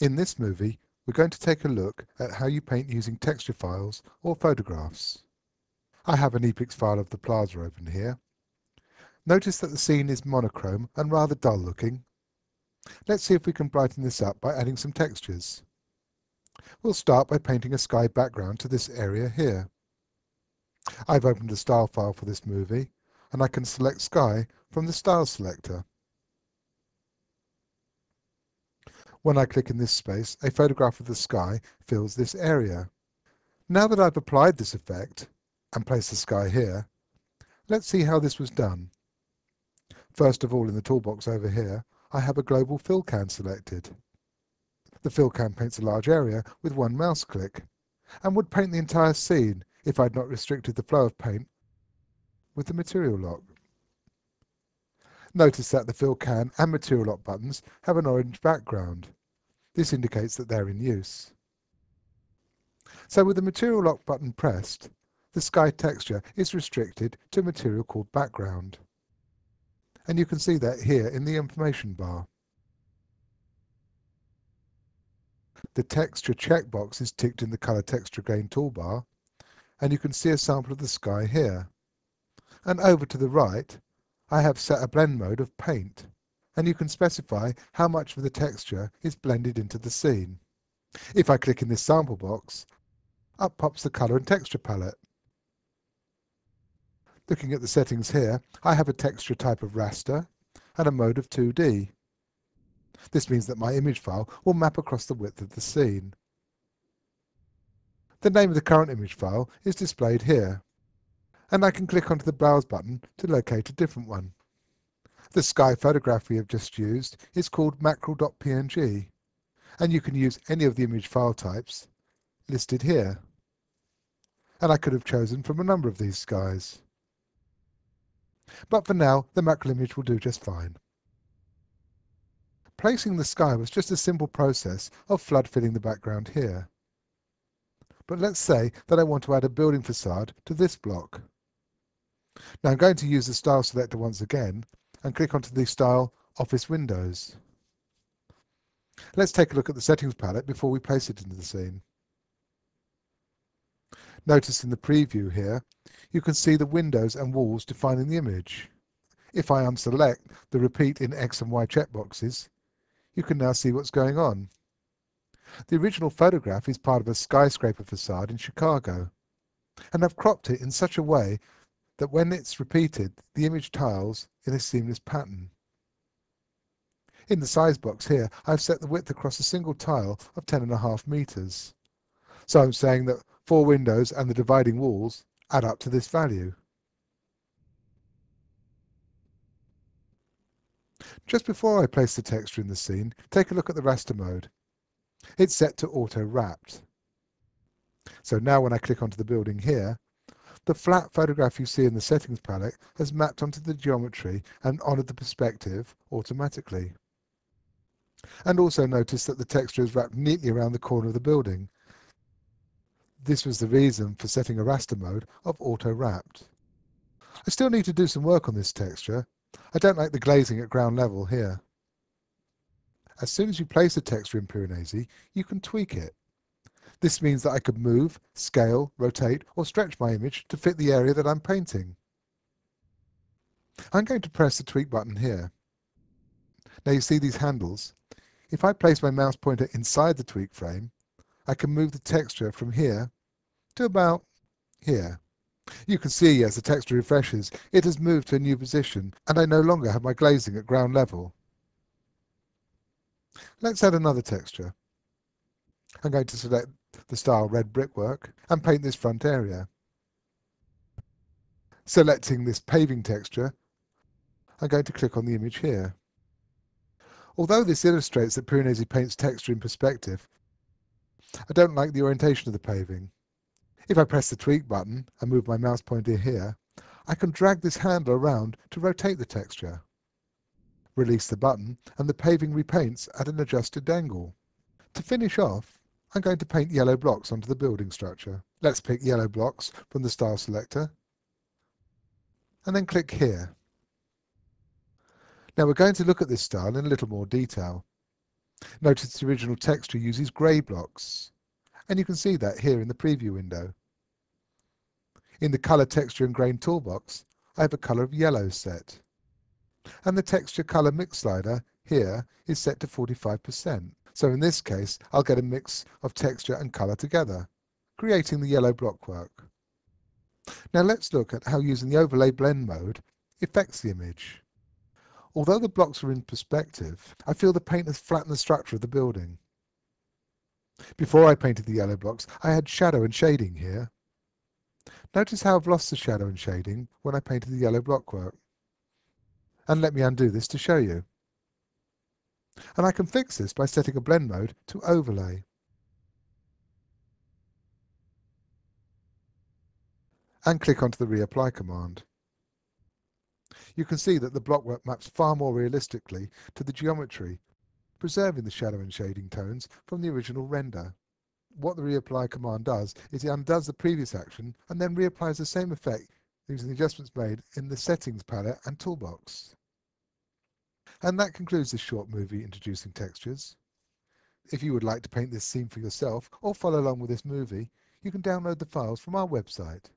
In this movie, we're going to take a look at how you paint using texture files or photographs. I have an Epix file of the plaza open here. Notice that the scene is monochrome and rather dull looking. Let's see if we can brighten this up by adding some textures. We'll start by painting a sky background to this area here. I've opened the style file for this movie, and I can select sky from the style selector. When I click in this space, a photograph of the sky fills this area. Now that I've applied this effect and placed the sky here, let's see how this was done. First of all, in the toolbox over here, I have a global fill can selected. The fill can paints a large area with one mouse click, and would paint the entire scene if I'd not restricted the flow of paint with the material lock. Notice that the fill can and material lock buttons have an orange background. This indicates that they're in use. So with the material lock button pressed, the sky texture is restricted to a material called background. And you can see that here in the information bar. The texture checkbox is ticked in the color texture gain toolbar, and you can see a sample of the sky here. And over to the right, I have set a blend mode of paint, and you can specify how much of the texture is blended into the scene. If I click in this sample box, up pops the color and texture palette. Looking at the settings here, I have a texture type of raster and a mode of 2D. This means that my image file will map across the width of the scene. The name of the current image file is displayed here, and I can click onto the Browse button to locate a different one. The sky photograph we have just used is called mackerel.png, and you can use any of the image file types listed here. And I could have chosen from a number of these skies. But for now, the mackerel image will do just fine. Placing the sky was just a simple process of flood filling the background here. But let's say that I want to add a building facade to this block. Now I'm going to use the style selector once again and click onto the style Office Windows. Let's take a look at the settings palette before we place it into the scene. Notice in the preview here, you can see the windows and walls defining the image. If I unselect the repeat in X and Y checkboxes, you can now see what's going on. The original photograph is part of a skyscraper facade in Chicago, and I've cropped it in such a way that when it's repeated, the image tiles in a seamless pattern. In the size box here, I've set the width across a single tile of 10.5 meters. So I'm saying that 4 windows and the dividing walls add up to this value. Just before I place the texture in the scene, take a look at the raster mode. It's set to auto wrapped. So now when I click onto the building here, the flat photograph you see in the settings palette has mapped onto the geometry and honoured the perspective automatically. And also notice that the texture is wrapped neatly around the corner of the building. This was the reason for setting a raster mode of auto wrapped. I still need to do some work on this texture. I don't like the glazing at ground level here. As soon as you place a texture in Piranesi, you can tweak it. This means that I could move, scale, rotate, or stretch my image to fit the area that I'm painting. I'm going to press the tweak button here. Now you see these handles. If I place my mouse pointer inside the tweak frame, I can move the texture from here to about here. You can see as the texture refreshes, it has moved to a new position, and I no longer have my glazing at ground level. Let's add another texture. I'm going to select the style red brickwork and paint this front area. Selecting this paving texture, I'm going to click on the image here. Although this illustrates that Piranesi paints texture in perspective, I don't like the orientation of the paving. If I press the tweak button and move my mouse pointer here, I can drag this handle around to rotate the texture. Release the button and the paving repaints at an adjusted angle. To finish off, I'm going to paint yellow blocks onto the building structure. Let's pick yellow blocks from the style selector and then click here. Now we're going to look at this style in a little more detail. Notice the original texture uses grey blocks, and you can see that here in the preview window. In the Color, Texture and Grain toolbox, I have a colour of yellow set, and the Texture Colour Mix slider here is set to 45%. So in this case, I'll get a mix of texture and colour together, creating the yellow blockwork. Now let's look at how using the Overlay Blend mode affects the image. Although the blocks are in perspective, I feel the paint has flattened the structure of the building. Before I painted the yellow blocks, I had shadow and shading here. Notice how I've lost the shadow and shading when I painted the yellow blockwork. And let me undo this to show you. And I can fix this by setting a blend mode to Overlay. And click onto the Reapply command. You can see that the blockwork maps far more realistically to the geometry, preserving the shadow and shading tones from the original render. What the Reapply command does is it undoes the previous action and then reapplies the same effect using the adjustments made in the Settings palette and toolbox. And that concludes this short movie introducing textures. If you would like to paint this scene for yourself or follow along with this movie, you can download the files from our website.